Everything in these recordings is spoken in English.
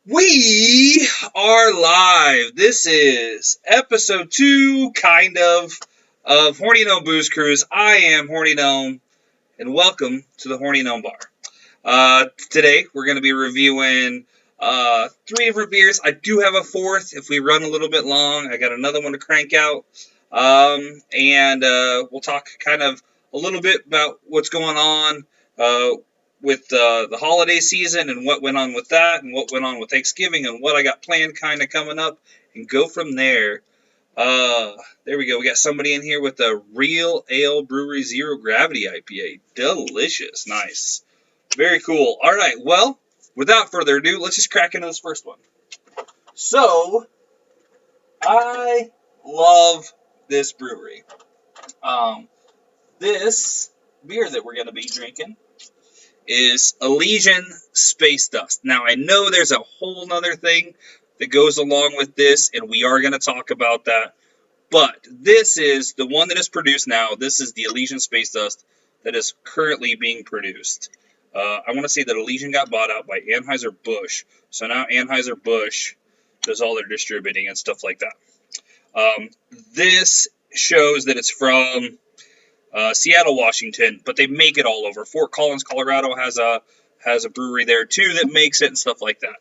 We are live. This is episode 2, of Horny Gnome Booze Cruise. I am Horny Gnome, and welcome to the Horny Gnome Bar. Today, we're going to be reviewing 3 different beers. I do have a 4th if we run a little bit long. I got another one to crank out. And we'll talk kind of a little bit about what's going on with the holiday season and what went on with that and what went on with Thanksgiving and what I got planned kind of coming up and go from there. There we go. We got somebody in here with a Real Ale Brewery Zero Gravity IPA. Delicious. Nice. Very cool. All right. Well, without further ado, let's just crack into this first one. So, I love this brewery. This beer that we're going to be drinking is Elysian Space Dust. Now, I know there's a whole nother thing that goes along with this, and we are going to talk about that. But this is the one that is produced now. This is the Elysian Space Dust that is currently being produced. I want to say that Elysian got bought out by Anheuser-Busch. So now Anheuser-Busch does all their distributing and stuff like that. This shows that it's from Seattle, Washington, but they make it all over. Fort Collins, Colorado has a brewery there too that makes it and stuff like that.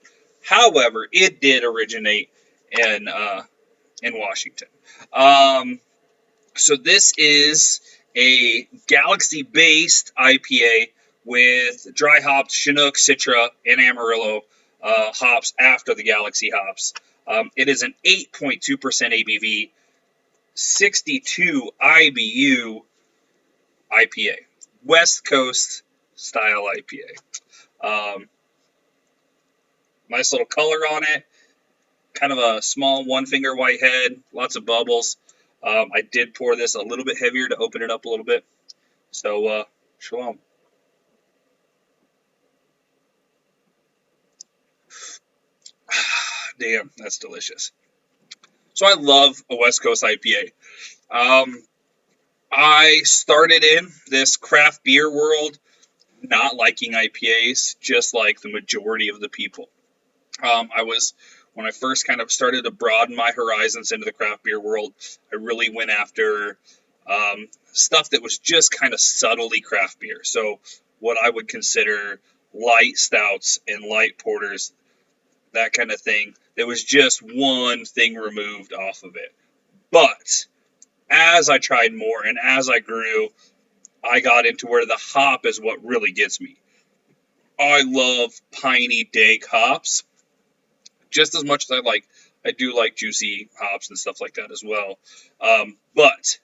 However, it did originate in Washington. So this is a Galaxy-based IPA with dry hops, Chinook, Citra, and Amarillo hops after the Galaxy hops. It is an 8.2% ABV, 62 IBU IPA, West Coast style IPA. Nice little color on it, kind of a small one-finger white head, lots of bubbles. I did pour this a little bit heavier to open it up a little bit. So, shalom. Damn, that's delicious. So I love a West Coast IPA. I started in this craft beer world not liking IPAs, just like the majority of the people. When I first kind of started to broaden my horizons into the craft beer world, I really went after stuff that was just kind of subtly craft beer. So what I would consider light stouts and light porters, that kind of thing. There was just one thing removed off of it. But as I tried more and as I grew, I got into where the hop is what really gets me. I love piney, dank hops just as much as I do like juicy hops and stuff like that as well. But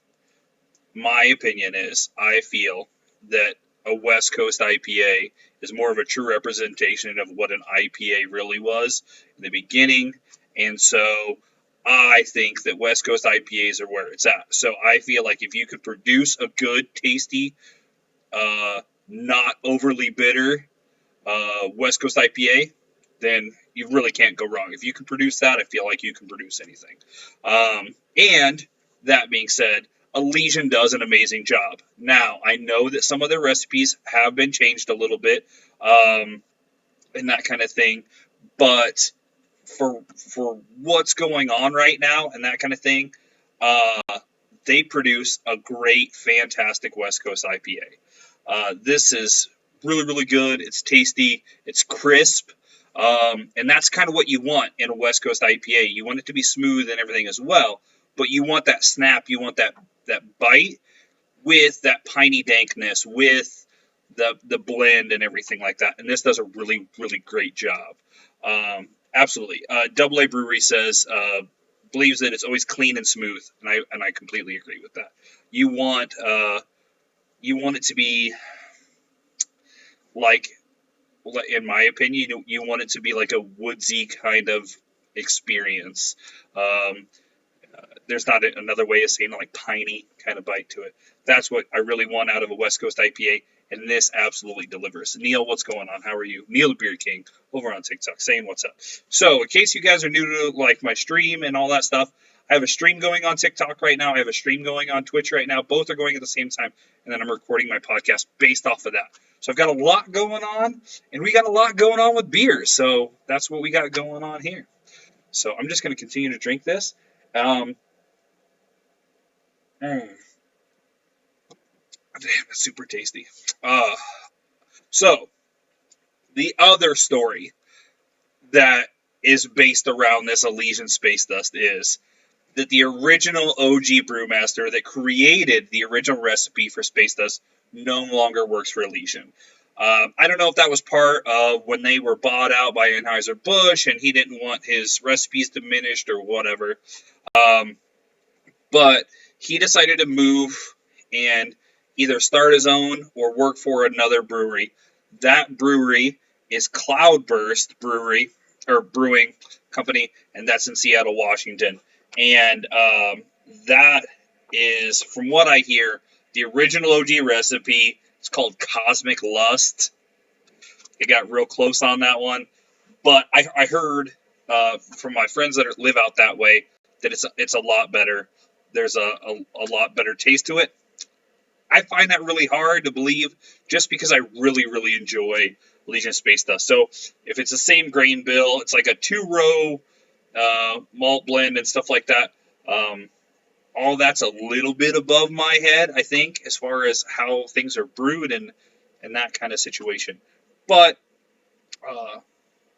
my opinion is I feel that a West Coast IPA is more of a true representation of what an IPA really was in the beginning. And so I think that West Coast IPAs are where it's at. So I feel like if you could produce a good, tasty, not overly bitter West Coast IPA, then you really can't go wrong. If you can produce that, I feel like you can produce anything. And that being said, Elysian does an amazing job. Now, I know that some of their recipes have been changed a little bit, and that kind of thing, but for what's going on right now and that kind of thing, they produce a great, fantastic West Coast IPA. This is really, really good. It's tasty. It's crisp. And that's kind of what you want in a West Coast IPA. You want it to be smooth and everything as well, but you want that snap. You want that bite with that piney dankness, with the blend and everything like that. And this does a really, really great job. Absolutely. Double A Brewery says, believes that it's always clean and smooth, and I completely agree with that. You want it to be like, in my opinion, you want it to be like a woodsy kind of experience. There's not another way of saying it, like piney kind of bite to it. That's what I really want out of a West Coast IPA, and this absolutely delivers. Neil, what's going on? How are you? Neil the Beer King over on TikTok saying what's up. So in case you guys are new to like my stream and all that stuff, I have a stream going on TikTok right now. I have a stream going on Twitch right now. Both are going at the same time. And then I'm recording my podcast based off of that. So I've got a lot going on, and we got a lot going on with beers. So that's what we got going on here. So I'm just going to continue to drink this. Damn, it's super tasty. So the other story that is based around this Elysian Space Dust is that the original OG brewmaster that created the original recipe for Space Dust no longer works for Elysian. I don't know if that was part of when they were bought out by Anheuser-Busch and he didn't want his recipes diminished or whatever. But he decided to move and either start his own or work for another brewery. That brewery is Cloudburst Brewery or Brewing Company, and that's in Seattle, Washington. And that is, from what I hear, the original OG recipe. It's called Cosmic Lust. It got real close on that one, but I heard from my friends that live out that way that it's a lot better. There's a lot better taste to it. I find that really hard to believe just because I really, really enjoy Elysian Space Dust. So if it's the same grain bill, it's like a 2-row malt blend and stuff like that. All that's a little bit above my head, I think, as far as how things are brewed and that kind of situation. But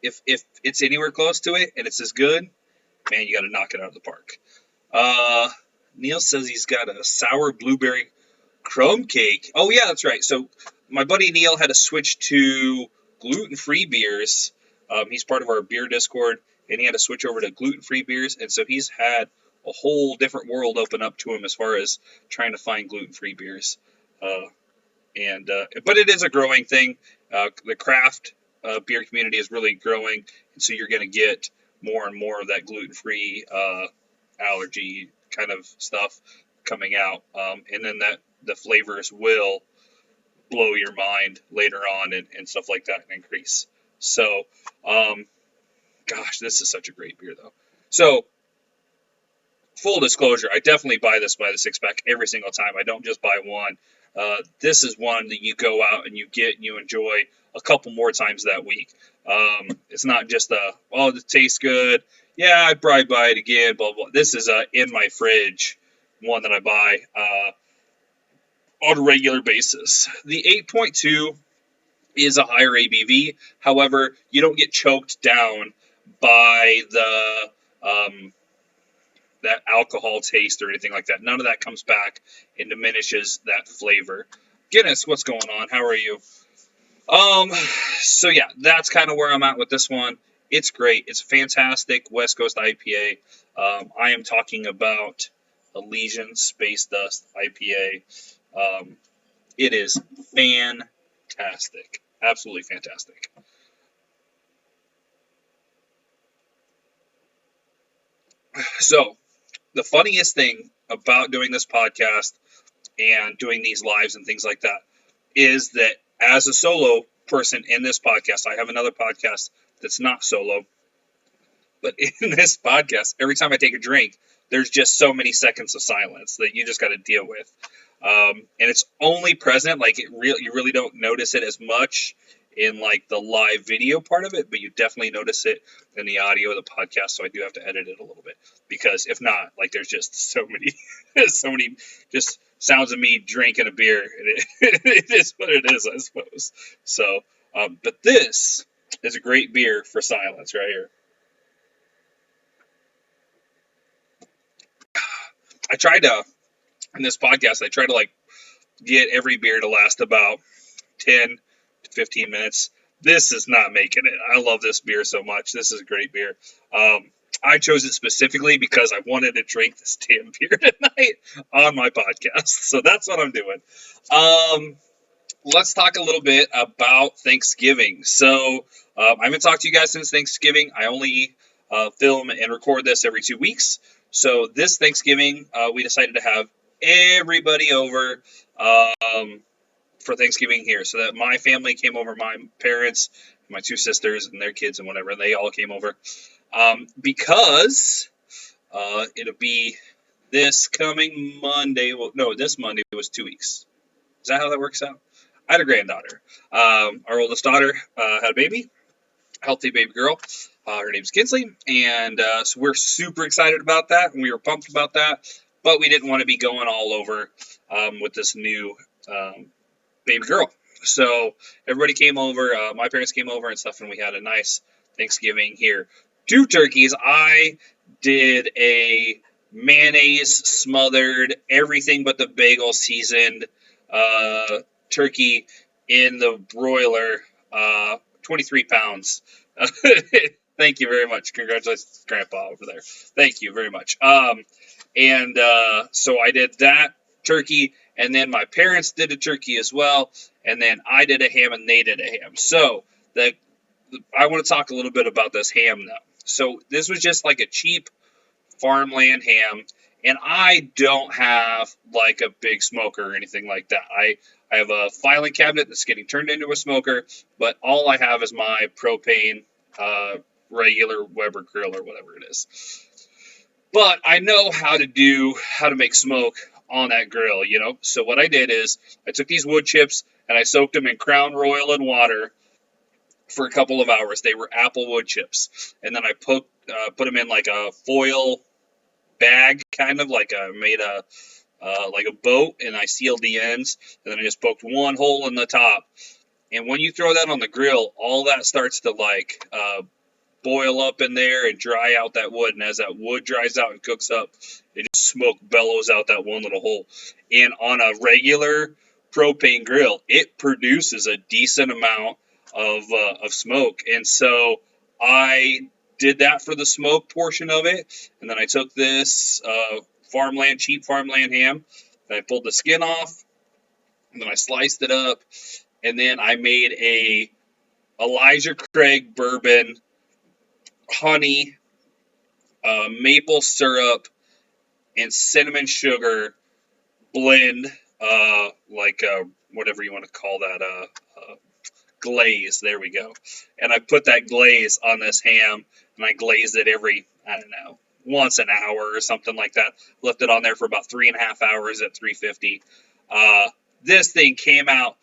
if it's anywhere close to it and it's as good, man, you got to knock it out of the park. Neil says he's got a sour blueberry crumb cake. Oh, yeah, that's right. So my buddy Neil had to switch to gluten-free beers. He's part of our beer Discord, and he had to switch over to gluten-free beers. And so he's had a whole different world open up to him as far as trying to find gluten-free beers. But it is a growing thing. The craft beer community is really growing, and so you're going to get more and more of that gluten-free allergy kind of stuff coming out, and then the flavors will blow your mind later on and stuff like that and increase. So, gosh, this is such a great beer though. So, full disclosure, I definitely buy the 6-pack every single time. I don't just buy one. This is one that you go out and you get and you enjoy a couple more times that week. It's not just it tastes good. Yeah, I'd probably buy it again, blah, blah. This is in my fridge one that I buy on a regular basis. The 8.2 is a higher ABV. However, you don't get choked down by that alcohol taste or anything like that. None of that comes back and diminishes that flavor. Guinness, what's going on? How are you? So yeah, that's kind of where I'm at with this one. It's great. It's fantastic West Coast IPA. I am talking about Elysian Space Dust IPA. It is fantastic. Absolutely fantastic. So, the funniest thing about doing this podcast and doing these lives and things like that is that as a solo person in this podcast, I have another podcast that's not solo, but in this podcast, every time I take a drink, there's just so many seconds of silence that you just got to deal with. And it's only present, like you really don't notice it as much in like the live video part of it, but you definitely notice it in the audio of the podcast. So I do have to edit it a little bit because if not, like there's just so many, so many just sounds of me drinking a beer. It is what it is, I suppose. So, but this is a great beer for silence right here. I tried to, in this podcast, I tried to like get every beer to last about 10 to 15 minutes. This is not making it. I love this beer so much. This is a great beer. I chose it specifically because I wanted to drink this damn beer tonight on my podcast. So that's what I'm doing. Let's talk a little bit about Thanksgiving. So I haven't talked to you guys since Thanksgiving. I only film and record this every 2 weeks. So this Thanksgiving, we decided to have everybody over for Thanksgiving here. So that my family came over, my parents, my 2 sisters and their kids and whatever, and they all came over. Because It'll be this coming Monday. Well, no, this Monday was 2 weeks. Is that how that works out? I had a granddaughter. Our oldest daughter had a baby, healthy baby girl. Her name's Kindling, and so we're super excited about that, and we were pumped about that. But we didn't want to be going all over with this new baby girl. So everybody came over. My parents came over and stuff, and we had a nice Thanksgiving here. 2 turkeys. I did a mayonnaise smothered, everything but the bagel seasoned turkey in the broiler. 23 pounds. Thank you very much. Congratulations, Grandpa, over there. Thank you very much. So I did that turkey, and then my parents did a turkey as well, and then I did a ham, and they did a ham. So I want to talk a little bit about this ham, though. So this was just like a cheap farmland ham, and I don't have like a big smoker or anything like that. I have a filing cabinet that's getting turned into a smoker, but all I have is my propane regular Weber grill or whatever it is. But I know how to make smoke on that grill, you know. So what I did is I took these wood chips and I soaked them in Crown Royal and water for a couple of hours. They were apple wood chips, and then I put them in like a foil bag, kind of like made a like a boat, and I sealed the ends, and then I just poked one hole in the top. And when you throw that on the grill, all that starts to like boil up in there and dry out that wood. And as that wood dries out and cooks up, it just smoke bellows out that one little hole. And on a regular propane grill, it produces a decent amount of smoke. And so I did that for the smoke portion of it. And then I took this cheap farmland ham, and I pulled the skin off, and then I sliced it up, and then I made a Elijah Craig bourbon, honey, maple syrup, and cinnamon sugar blend, whatever you want to call that, glaze. There we go. And I put that glaze on this ham, and I glazed it every, I don't know, once an hour or something like that. Left it on there for about 3.5 hours at 350. This thing came out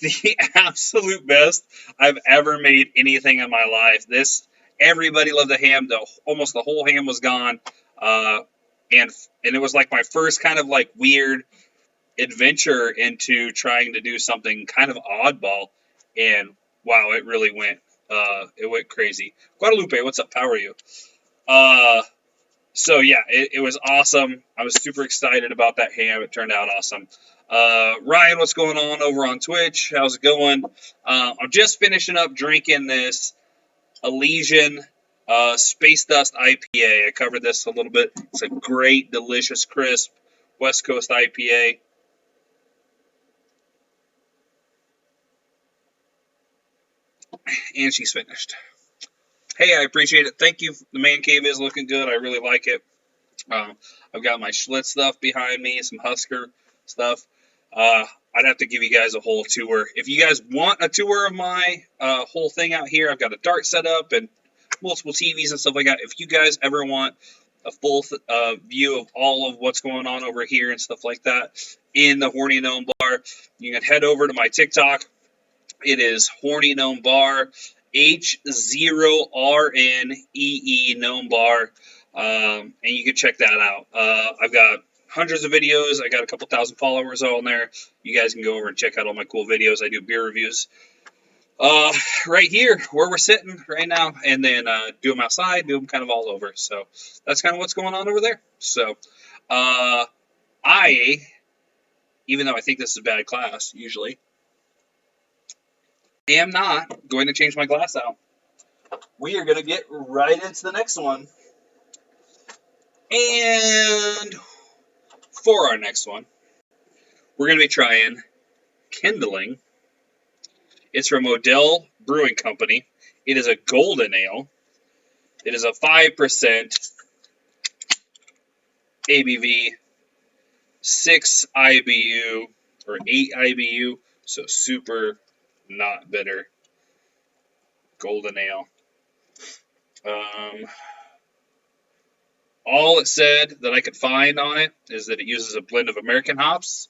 the absolute best I've ever made anything in my life. Everybody loved the ham. Almost the whole ham was gone. And it was like my first kind of like weird adventure into trying to do something kind of oddball. And wow, it really went crazy. Guadalupe, what's up? How are you? So yeah, it was awesome. I was super excited about that ham. It turned out awesome. Ryan, what's going on over on Twitch? How's it going? I'm just finishing up drinking this Elysian Space Dust IPA. I covered this a little bit. It's a great, delicious, crisp West Coast IPA. And she's finished. Hey, I appreciate it. Thank you. The man cave is looking good. I really like it. I've got my Schlitz stuff behind me, some Husker stuff. I'd have to give you guys a whole tour. If you guys want a tour of my whole thing out here, I've got a dart set up and multiple TVs and stuff like that. If you guys ever want a full view of all of what's going on over here and stuff like that in the Horny Gnome Bar, you can head over to my TikTok. It is Horny Gnome Bar, H0RNEE Gnome Bar, and you can check that out. I've got hundreds of videos. I got a couple thousand followers on there. You guys can go over and check out all my cool videos. I do beer reviews right here where we're sitting right now, and then do them outside, do them kind of all over. So that's kind of what's going on over there. So even though I think this is a bad class usually, I am not going to change my glass out. We are going to get right into the next one. And for our next one, we're going to be trying Kindling. It's from Odell Brewing Company. It is a golden ale. It is a 5% ABV, 6 IBU, or 8 IBU, so super not bitter golden ale. All it said that I could find on it is that it uses a blend of American hops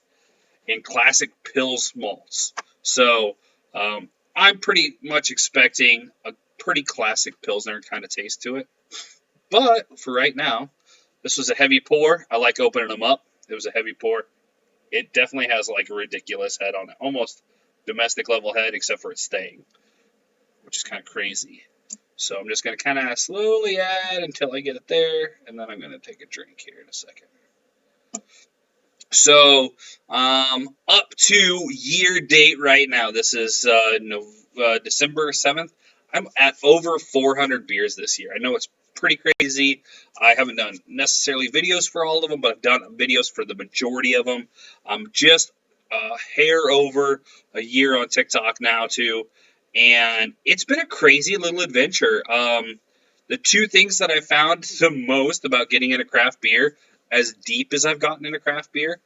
and classic Pils malts. So I'm pretty much expecting a pretty classic Pilsner kind of taste to it. But for right now, this was a heavy pour. I like opening them up. It was a heavy pour. It definitely has like a ridiculous head on it, almost domestic level head, except for its staying, which is kind of crazy. So I'm just going to kind of slowly add until I get it there, and then I'm going to take a drink here in a second. So up to year date right now, this is December 7th. I'm at over 400 beers this year. I know it's pretty crazy. I haven't done necessarily videos for all of them, but I've done videos for the majority of them. I'm just a hair over a year on TikTok now, too. And it's been a crazy little adventure. The two things that I found the most about getting into craft beer, as deep as I've gotten into craft beer,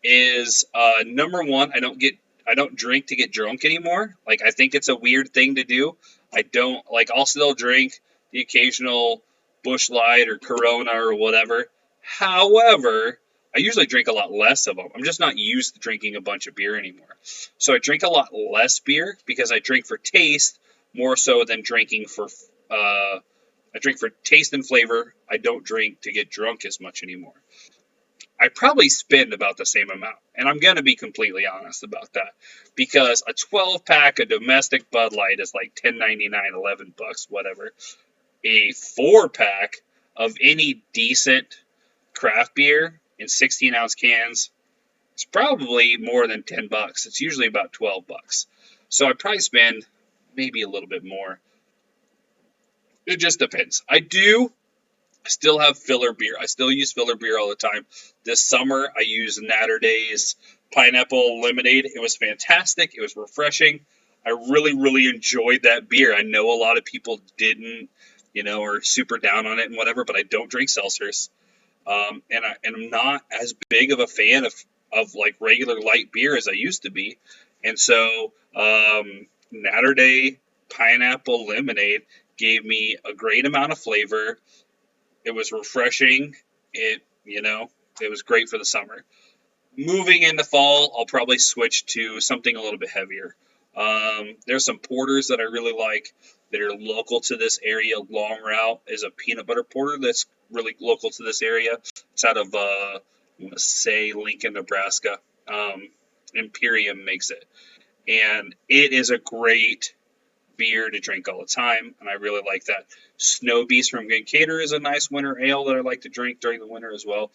is number one, I don't drink to get drunk anymore. Like, I think it's a weird thing to do. I'll still drink the occasional Busch Light or Corona or whatever. However, I usually drink a lot less of them. I'm just not used to drinking a bunch of beer anymore. So I drink a lot less beer because I drink for taste more so than drinking for I drink for taste and flavor. I don't drink to get drunk as much anymore. I probably spend about the same amount. And I'm going to be completely honest about that. Because a 12-pack of domestic Bud Light is like $10.99, $11, whatever. A 4-pack of any decent craft beer in 16-ounce cans is probably more than $10. It's usually about $12. So I probably spend maybe a little bit more. It just depends. I do still have filler beer. I still use filler beer all the time. This summer, I used Naturday's pineapple lemonade. It was fantastic. It was refreshing. I really, really enjoyed that beer. I know a lot of people didn't, are super down on it and whatever, but I don't drink seltzers. And I'm not as big of a fan of like regular light beer as I used to be. And so, Naturday pineapple lemonade gave me a great amount of flavor. It was refreshing. It was great for the summer. Moving into fall, I'll probably switch to something a little bit heavier. There's some porters that I really like that are local to this area. Long Route is a peanut butter porter that's really local to this area. It's out of, I want to say, Lincoln, Nebraska. Imperium makes it. And it is a great beer to drink all the time, and I really like that. Snow Beast from Glencaster is a nice winter ale that I like to drink during the winter as well.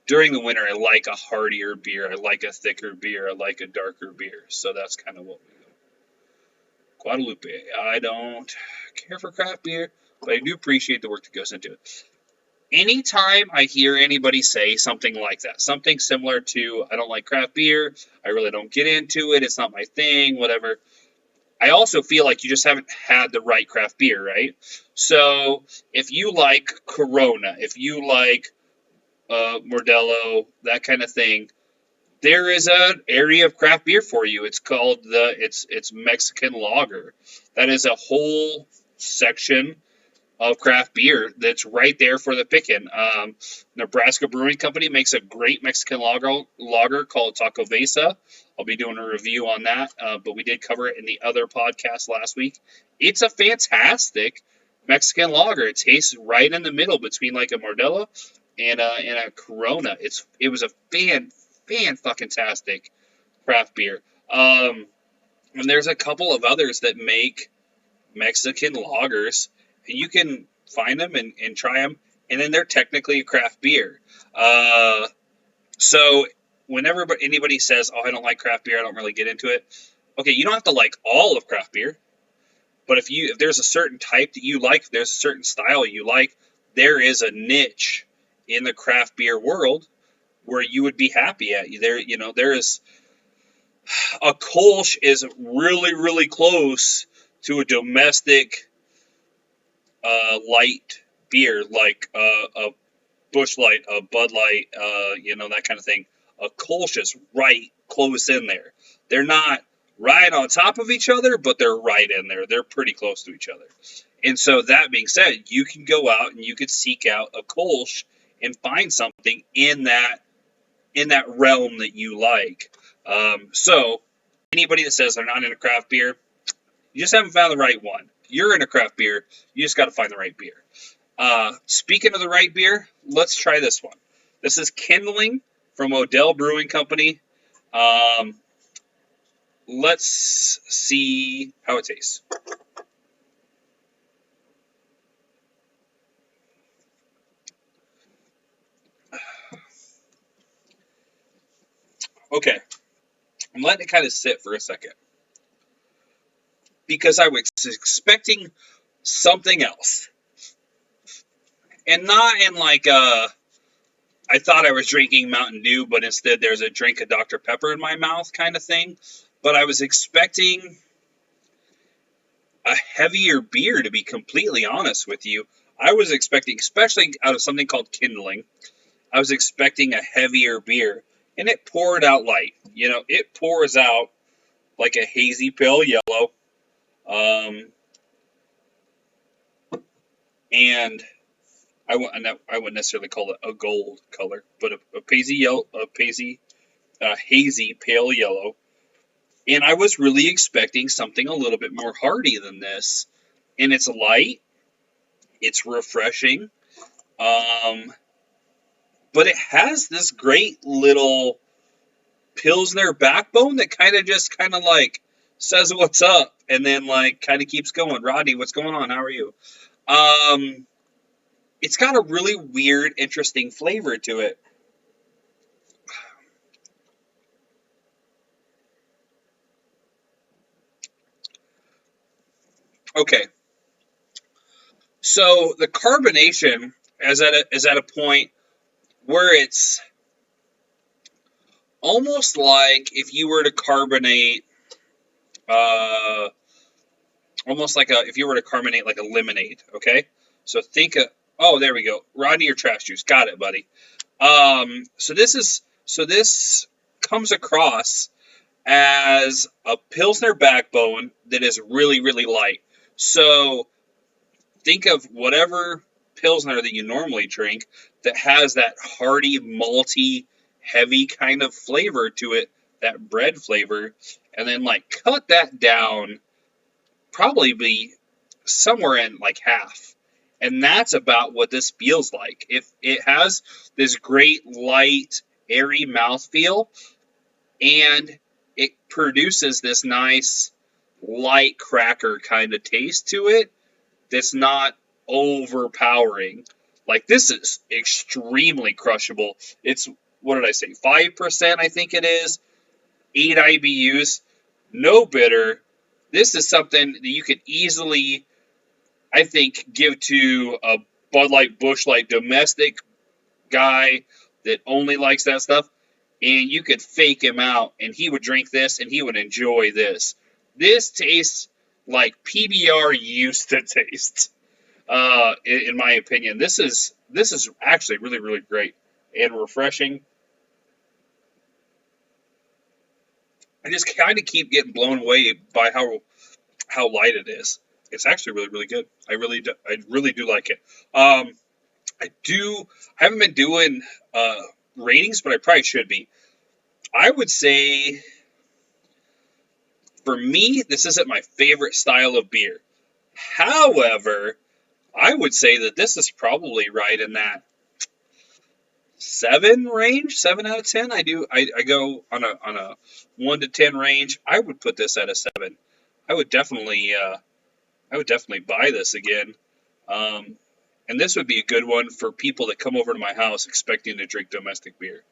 During the winter, I like a heartier beer. I like a thicker beer. I like a darker beer. So that's kind of what we do. Guadalupe. I don't care for craft beer, but I do appreciate the work that goes into it. Anytime I hear anybody say something like that, something similar to, I don't like craft beer, I really don't get into it, it's not my thing, whatever, I also feel like you just haven't had the right craft beer, right? So if you like Corona, if you like Modelo, that kind of thing, there is an area of craft beer for you. It's called it's Mexican lager. That is a whole section of craft beer that's right there for the picking. Nebraska Brewing Company makes a great Mexican lager called Taco Vesa. I'll be doing a review on that, but we did cover it in the other podcast last week. It's a fantastic Mexican lager. It tastes right in the middle between like a Modelo and a Corona. It was a fan-fucking-tastic craft beer. And there's a couple of others that make Mexican lagers, and you can find them and try them, and then they're technically a craft beer. So whenever anybody says, "Oh, I don't like craft beer, I don't really get into it," okay, you don't have to like all of craft beer, but if there's a certain type that you like, if there's a certain style you like, there is a niche in the craft beer world where you would be happy at. There is a Kolsch is really, really close to a domestic light beer, like a Busch Light, a Bud Light, that kind of thing. A Kolsch is right close in there. They're not right on top of each other, but they're right in there. They're pretty close to each other. And so that being said, you can go out and you could seek out a Kolsch and find something in that realm that you like. So anybody that says they're not in a craft beer, you just haven't found the right one. You're in a craft beer, you just got to find the right beer. Speaking of the right beer, let's try this one. This is Kindling from Odell Brewing Company. Let's see how it tastes. Okay, I'm letting it kind of sit for a second because I was expecting something else, and not in like I thought I was drinking Mountain Dew, but instead there's a drink of Dr. Pepper in my mouth kind of thing. But I was expecting a heavier beer, to be completely honest with you. I was expecting, especially out of something called Kindling, I was expecting a heavier beer. And it poured out light. You know, it pours out like a hazy pale yellow. And I wouldn't necessarily call it a gold color, but a hazy yellow, hazy pale yellow. And I was really expecting something a little bit more hearty than this. And it's light, it's refreshing, but it has this great little Pilsner backbone that kind of like says what's up and then like kind of keeps going. Rodney, what's going on? How are you? It's got a really weird, interesting flavor to it. Okay, so the carbonation is at a point where it's almost like if you were to carbonate, uh, almost like if you were to carbonate like a lemonade. Okay, so think of, oh, there we go, Rodney or trash juice. Got it, buddy. So this comes across as a Pilsner backbone that is really, really light. So think of whatever Pilsner that you normally drink that has that hearty, malty, heavy kind of flavor to it, that bread flavor, and then like cut that down, probably be somewhere in like half. And that's about what this feels like. If it has this great light, airy mouthfeel, and it produces this nice light cracker kind of taste to it that's not overpowering. Like this is extremely crushable. It's, what did I say? 5%, I think it is. 8 IBUs. No bitter. This is something that you could easily, I think, give to a Bud Light, Busch Light domestic guy that only likes that stuff, and you could fake him out, and he would drink this, and he would enjoy this. This tastes like PBR used to taste, in my opinion. This is actually really, really great and refreshing. I just kind of keep getting blown away by how light it is. It's actually really, really good. I really do like it. I haven't been doing ratings, but I probably should be. I would say, for me, this isn't my favorite style of beer. However, I would say that this is probably right in that 7 range, 7 out of 10. I go on a 1 to 10 range. I would put this at a 7. I would definitely buy this again. And this would be a good one for people that come over to my house expecting to drink domestic beer.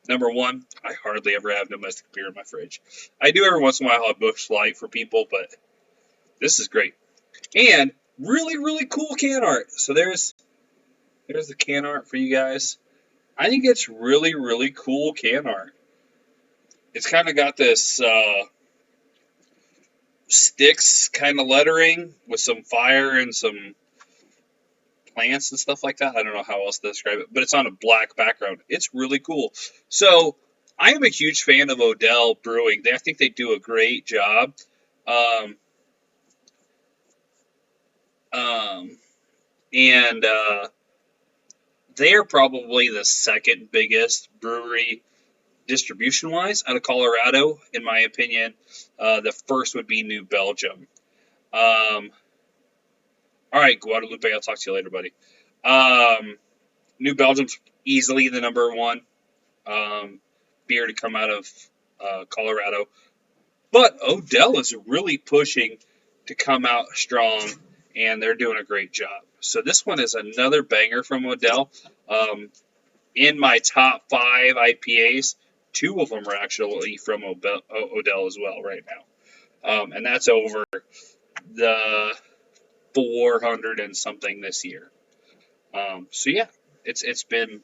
Number one, I hardly ever have domestic beer in my fridge. I do every once in a while have Busch Light for people, but this is great. And really, really cool can art. So there's the can art for you guys. I think it's really, really cool can art. It's kind of got this sticks kind of lettering with some fire and some plants and stuff like that. I don't know how else to describe it, but it's on a black background. It's really cool. So I am a huge fan of Odell Brewing. I think they do a great job. Um, um, and they are probably the second biggest brewery distribution-wise out of Colorado, in my opinion. The first would be New Belgium. All right, Guadalupe, I'll talk to you later, buddy. New Belgium's easily the number one beer to come out of Colorado. But Odell is really pushing to come out strong, and they're doing a great job. So this one is another banger from Odell. In my top 5 IPAs, 2 of them are actually from Odell as well right now. And that's over the 400 and something this year. So yeah, it's been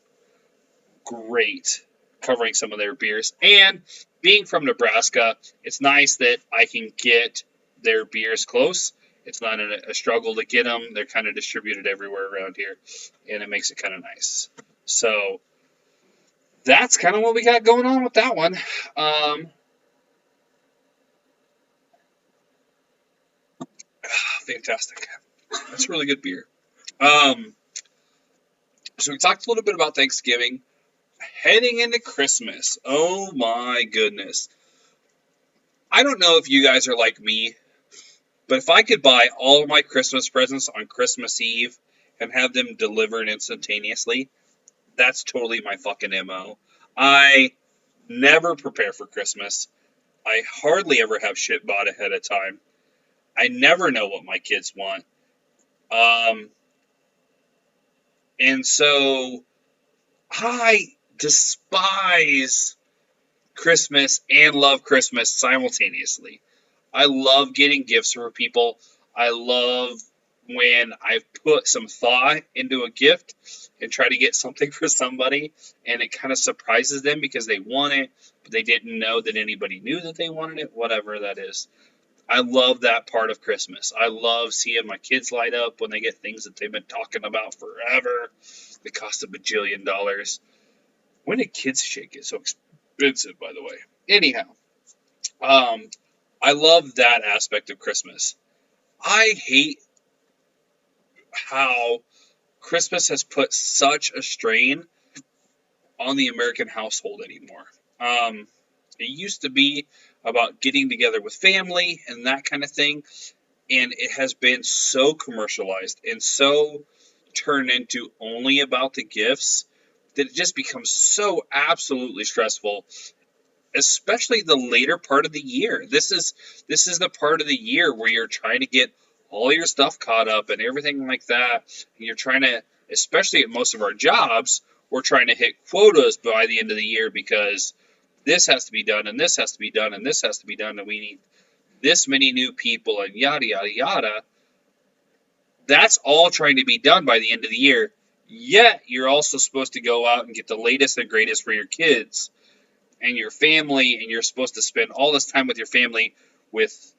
great covering some of their beers. And being from Nebraska, it's nice that I can get their beers close. It's not a struggle to get them. They're kind of distributed everywhere around here, and it makes it kind of nice. So that's kind of what we got going on with that one. Fantastic. That's really good beer. So we talked a little bit about Thanksgiving. Heading into Christmas. Oh my goodness. I don't know if you guys are like me, but if I could buy all of my Christmas presents on Christmas Eve and have them delivered instantaneously, that's totally my fucking MO. I never prepare for Christmas. I hardly ever have shit bought ahead of time. I never know what my kids want. And so I despise Christmas and love Christmas simultaneously. I love getting gifts for people. I love when I've put some thought into a gift and try to get something for somebody, and it kind of surprises them because they want it, but they didn't know that anybody knew that they wanted it, whatever that is. I love that part of Christmas. I love seeing my kids light up when they get things that they've been talking about forever that cost a bajillion dollars. When did kids shit get so expensive, by the way? Anyhow, I love that aspect of Christmas. I hate how Christmas has put such a strain on the American household anymore. It used to be about getting together with family and that kind of thing, and it has been so commercialized and so turned into only about the gifts that it just becomes so absolutely stressful, especially the later part of the year. This is the part of the year where you're trying to get all your stuff caught up and everything like that. And you're trying to, especially at most of our jobs, we're trying to hit quotas by the end of the year because this has to be done and this has to be done and this has to be done and we need this many new people and yada yada yada. That's all trying to be done by the end of the year. Yet you're also supposed to go out and get the latest and greatest for your kids and your family, and you're supposed to spend all this time with your family with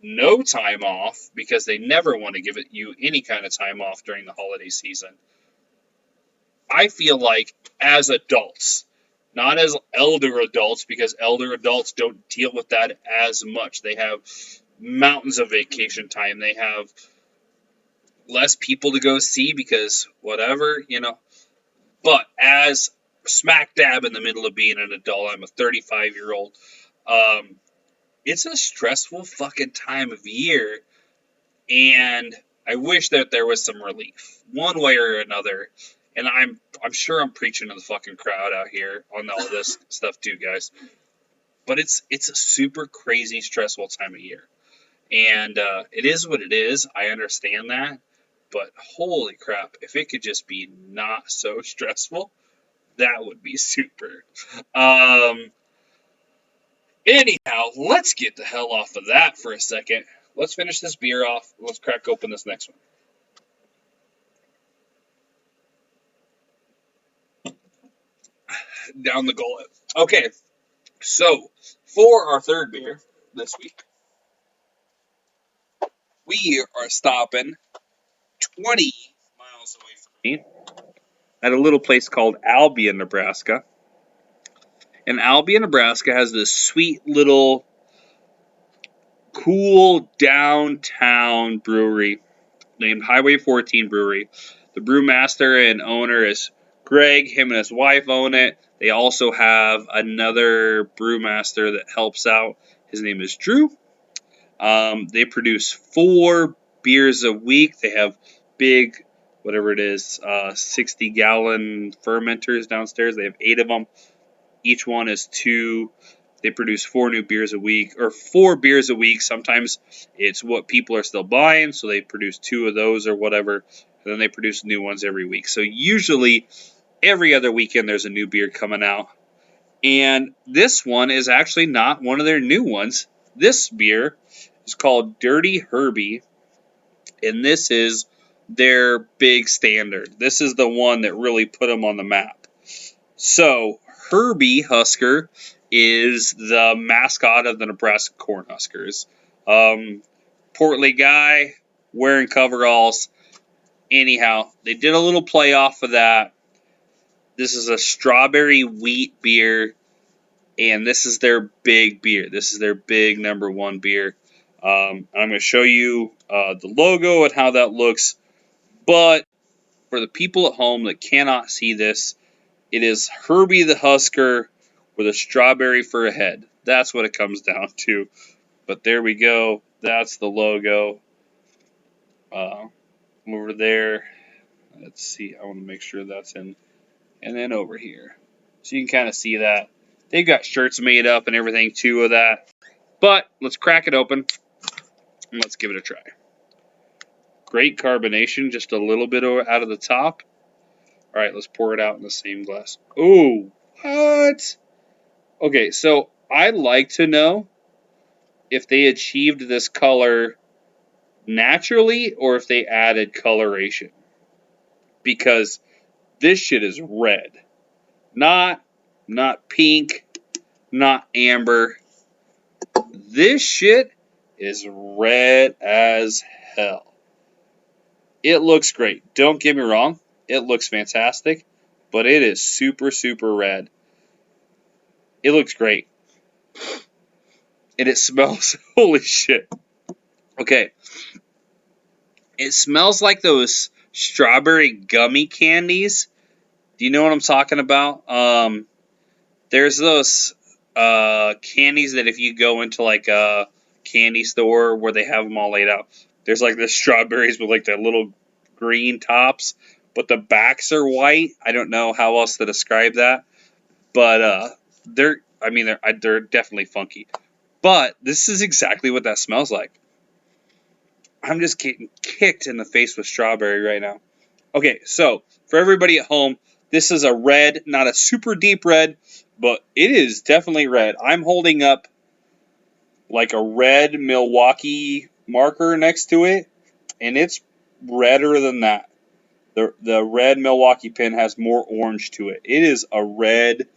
no time off because they never want to give you any kind of time off during the holiday season. I feel like as adults, not as elder adults, because elder adults don't deal with that as much. They have mountains of vacation time. They have less people to go see because whatever, But as smack dab in the middle of being an adult, I'm a 35-year-old. It's a stressful fucking time of year, and I wish that there was some relief, one way or another. And I'm sure I'm preaching to the fucking crowd out here on all this stuff too, guys. But it's a super crazy stressful time of year, and it is what it is. I understand that, but holy crap, if it could just be not so stressful, that would be super. Anyhow, let's get the hell off of that for a second. Let's finish this beer off. Let's crack open this next one. Down the gullet. Okay, so for our third beer this week, we are stopping 20 miles away from me at a little place called Albion, Nebraska. And Albion, Nebraska has this sweet little cool downtown brewery named Highway 14 Brewery. The brewmaster and owner is Greg, him and his wife own it. They also have another brewmaster that helps out. His name is Drew. They produce 4 beers a week. They have big, whatever it is, 60-gallon fermenters downstairs. They have 8 of them. Each one is 2. They produce 4 new beers a week, or 4 beers a week. Sometimes it's what people are still buying, so they produce 2 of those or whatever, and then they produce new ones every week. So usually every other weekend there's a new beer coming out. And this one is actually not one of their new ones. This beer is called Dirty Herbie, and this is their big standard. This is the one that really put them on the map. So Herbie Husker is the mascot of the Nebraska Cornhuskers. Portly guy wearing coveralls. Anyhow, they did a little playoff for that. This is a strawberry wheat beer, and this is their big beer. This is their big #1 beer. I'm going to show you the logo and how that looks. But for the people at home that cannot see this, it is Herbie the Husker with a strawberry for a head. That's what it comes down to. But there we go. That's the logo. Over there. Let's see. I want to make sure that's in. And then over here. So you can kind of see that. They've got shirts made up and everything too of that. But let's crack it open and let's give it a try. Great carbonation, just a little bit out of the top. All right, let's pour it out in the same glass. Ooh, what? Okay, so I'd like to know if they achieved this color naturally or if they added coloration. Because this shit is red. Not pink, not amber. This shit is red as hell. It looks great. Don't get me wrong. It looks fantastic. But it is super, super red. It looks great. And it smells, holy shit. Okay. It smells like those strawberry gummy candies. Do you know what I'm talking about? There's those candies that if you go into like a candy store where they have them all laid out, there's like the strawberries with like the little green tops, but the backs are white. I don't know how else to describe that, but they're definitely funky. But this is exactly what that smells like. I'm just getting kicked in the face with strawberry right now. Okay, so for everybody at home, this is a red, not a super deep red, but it is definitely red. I'm holding up like a red Milwaukee marker next to it, and it's redder than that. The red Milwaukee pen has more orange to it. It is a red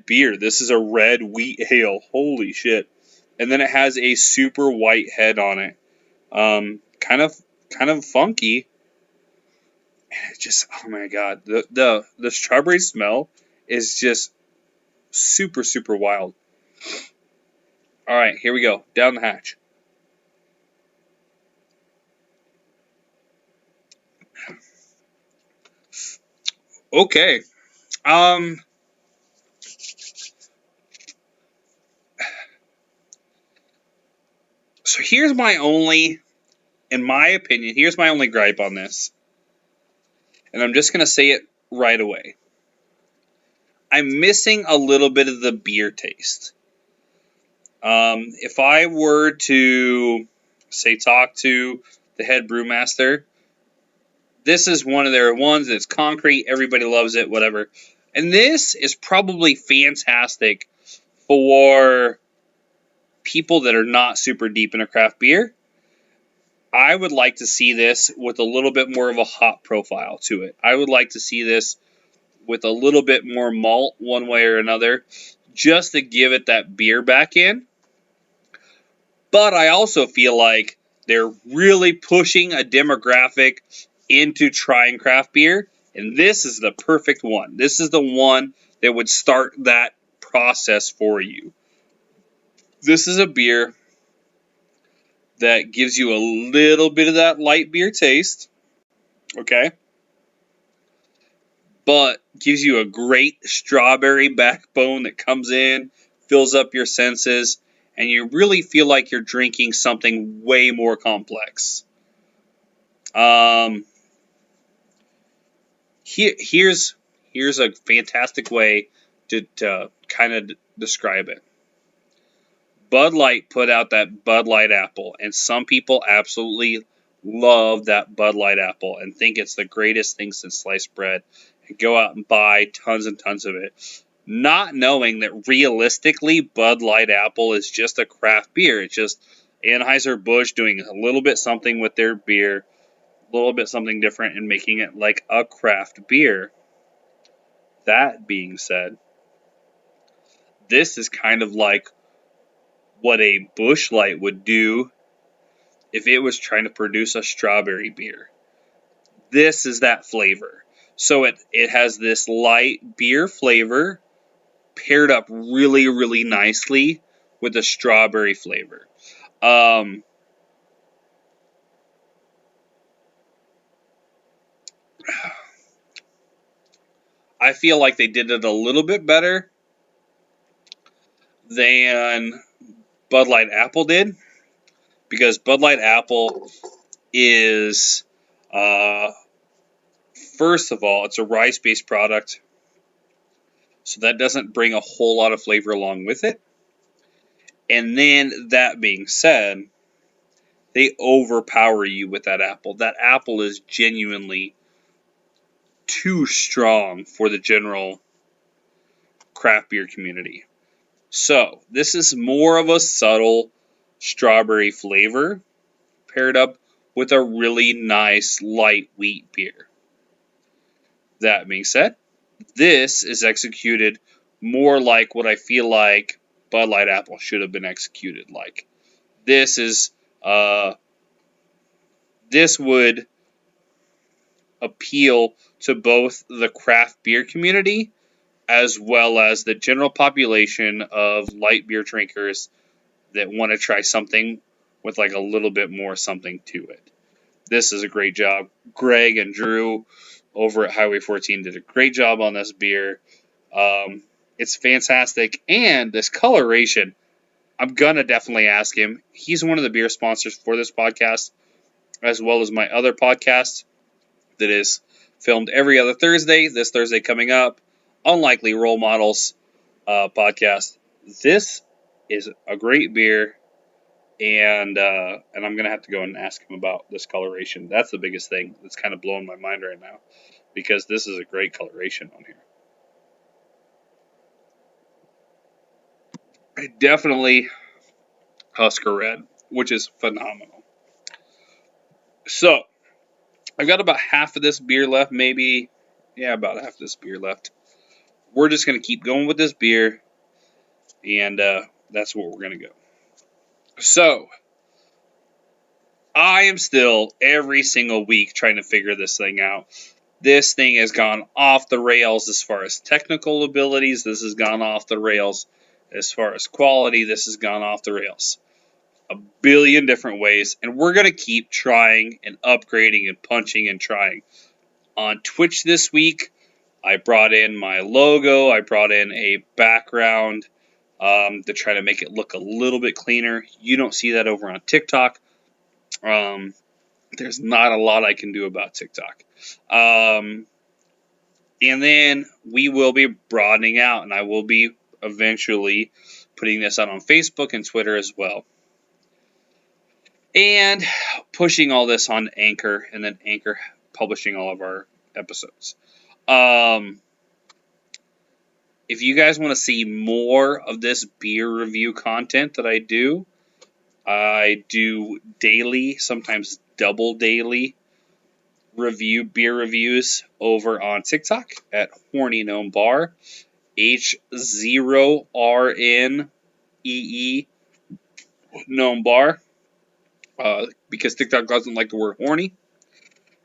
beer. This is a red wheat ale. Holy shit. And then it has a super white head on it. Kind of funky. It just, oh my god, the strawberry smell is just super, super wild. All right, here we go. Down the hatch. Okay. So here's my only, in my opinion, here's my only gripe on this. And I'm just going to say it right away. I'm missing a little bit of the beer taste. If I were to, say, talk to the head brewmaster, this is one of their ones that's concrete. Everybody loves it, whatever. And this is probably fantastic for people that are not super deep into craft beer. I would like to see this with a little bit more of a hop profile to it. I would like to see this with a little bit more malt one way or another, just to give it that beer back in. But I also feel like they're really pushing a demographic into trying craft beer, and this is the perfect one. This is the one that would start that process for you. This is a beer that gives you a little bit of that light beer taste, okay? but gives you a great strawberry backbone that comes in, fills up your senses, and you really feel like you're drinking something way more complex. Here's a fantastic way to kind of describe it. Bud Light put out that Bud Light apple, and some people absolutely love that Bud Light apple and think it's the greatest thing since sliced bread, and go out and buy tons and tons of it, not knowing that realistically Bud Light apple is just a craft beer. It's just Anheuser-Busch doing a little bit something with their beer, a little bit something different, and making it like a craft beer. That being said, this is kind of like what a Busch Light would do if it was trying to produce a strawberry beer. This is that flavor. So it has this light beer flavor paired up really, really nicely with the strawberry flavor. I feel like they did it a little bit better than Bud Light Apple did, because Bud Light Apple is, first of all, it's a rice-based product, so that doesn't bring a whole lot of flavor along with it. And then, that being said, they overpower you with that apple. That apple is genuinely too strong for the general craft beer community. So, this is more of a subtle strawberry flavor paired up with a really nice light wheat beer. That being said, this is executed more like what I feel like Bud Light Apple should have been executed like. This is this would appeal to both the craft beer community as well as the general population of light beer drinkers that want to try something with like a little bit more something to it. This is a great job. Greg and Drew over at Highway 14 did a great job on this beer. It's fantastic. And this coloration, I'm going to definitely ask him. He's one of the beer sponsors for this podcast, as well as my other podcast that is filmed every other Thursday. This Thursday coming up, Unlikely Role Models podcast. This is a great beer, and I'm gonna have to go and ask him about this coloration. That's the biggest thing that's kind of blowing my mind right now, because this is a great coloration on here. Definitely Husker Red, which is phenomenal. So I've got about half of this beer left, maybe. Yeah, about half of this beer left. We're just gonna keep going with this beer, and that's what we're gonna go. So I am still every single week trying to figure this thing out. This thing has gone off the rails as far as technical abilities. This has gone off the rails as far as quality. This has gone off the rails a billion different ways. And we're going to keep trying and upgrading and punching and trying. On Twitch this week, I brought in my logo. I brought in a background to try to make it look a little bit cleaner. You don't see that over on TikTok. There's not a lot I can do about TikTok. And then we will be broadening out, and I will be eventually putting this out on Facebook and Twitter as well. And pushing all this on Anchor, and then Anchor publishing all of our episodes. If you guys want to see more of this beer review content that I do daily, sometimes double daily beer reviews over on TikTok at Horny Gnome Bar, H0RNEE Gnome Bar, because TikTok doesn't like the word horny.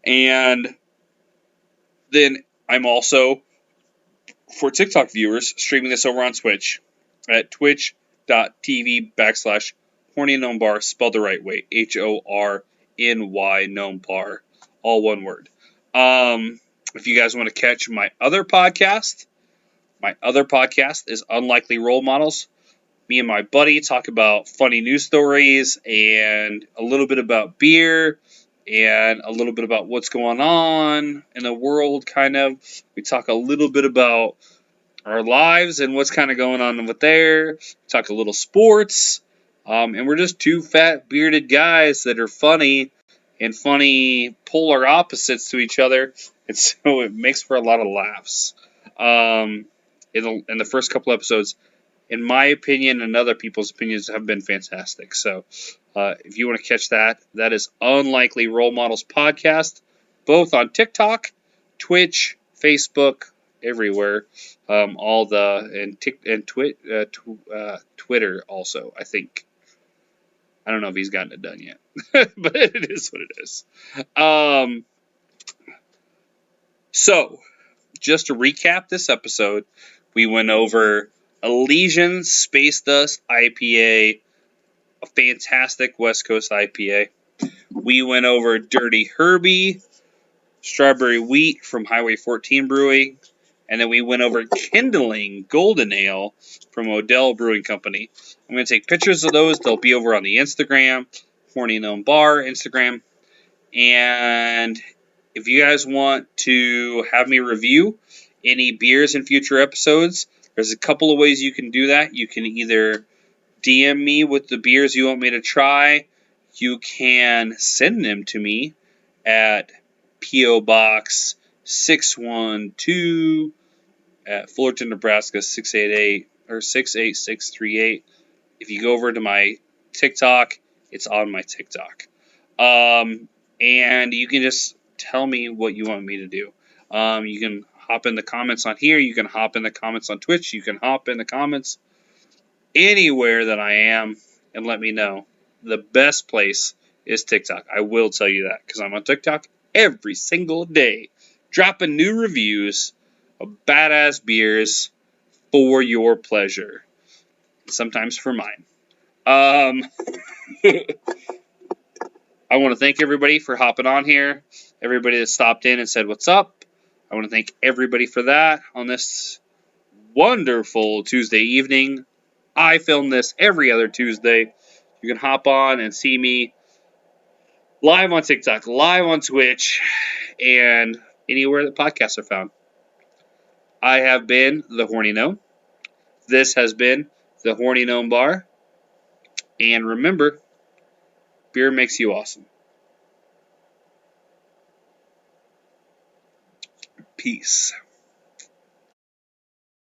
And then I'm also, for TikTok viewers, streaming this over on Twitch at twitch.tv/Horny Gnome Bar, spelled the right way, HORNY Gnome Bar, all one word. If you guys want to catch my other podcast is Unlikely Role Models. Me and my buddy talk about funny news stories and a little bit about beer and a little bit about what's going on in the world, kind of. We talk a little bit about our lives and what's kind of going on with there. We talk a little sports. And we're just two fat, bearded guys that are funny and funny polar opposites to each other. And so it makes for a lot of laughs. In the first couple episodes, in my opinion and other people's opinions, have been fantastic. So if you want to catch that, that is Unlikely Role Models Podcast, both on TikTok, Twitch, Facebook, everywhere. Twitter also, I think. I don't know if he's gotten it done yet, but it is what it is. So, just to recap this episode, we went over Elysian Space Dust IPA, a fantastic West Coast IPA. We went over Dirty Herbie, Strawberry Wheat from Highway 14 Brewing. And then we went over Kindling Golden Ale from Odell Brewing Company. I'm going to take pictures of those. They'll be over on the Instagram, Horny Gnome Bar Instagram. And if you guys want to have me review any beers in future episodes, there's a couple of ways you can do that. You can either DM me with the beers you want me to try. You can send them to me at P.O. Box 612 at Fullerton, Nebraska 68638. If you go over to my TikTok, it's on my TikTok. And you can just tell me what you want me to do. You can hop in the comments on here. You can hop in the comments on Twitch. You can hop in the comments anywhere that I am and let me know. The best place is TikTok. I will tell you that because I'm on TikTok every single day, dropping new reviews of badass beers for your pleasure, sometimes for mine. I want to thank everybody for hopping on here, everybody that stopped in and said what's up. I want to thank everybody for that on this wonderful Tuesday evening. I film this every other Tuesday. You can hop on and see me live on TikTok, live on Twitch, and anywhere that podcasts are found. I have been the Horny Gnome. This has been the Horny Gnome Bar. And remember, beer makes you awesome. Peace.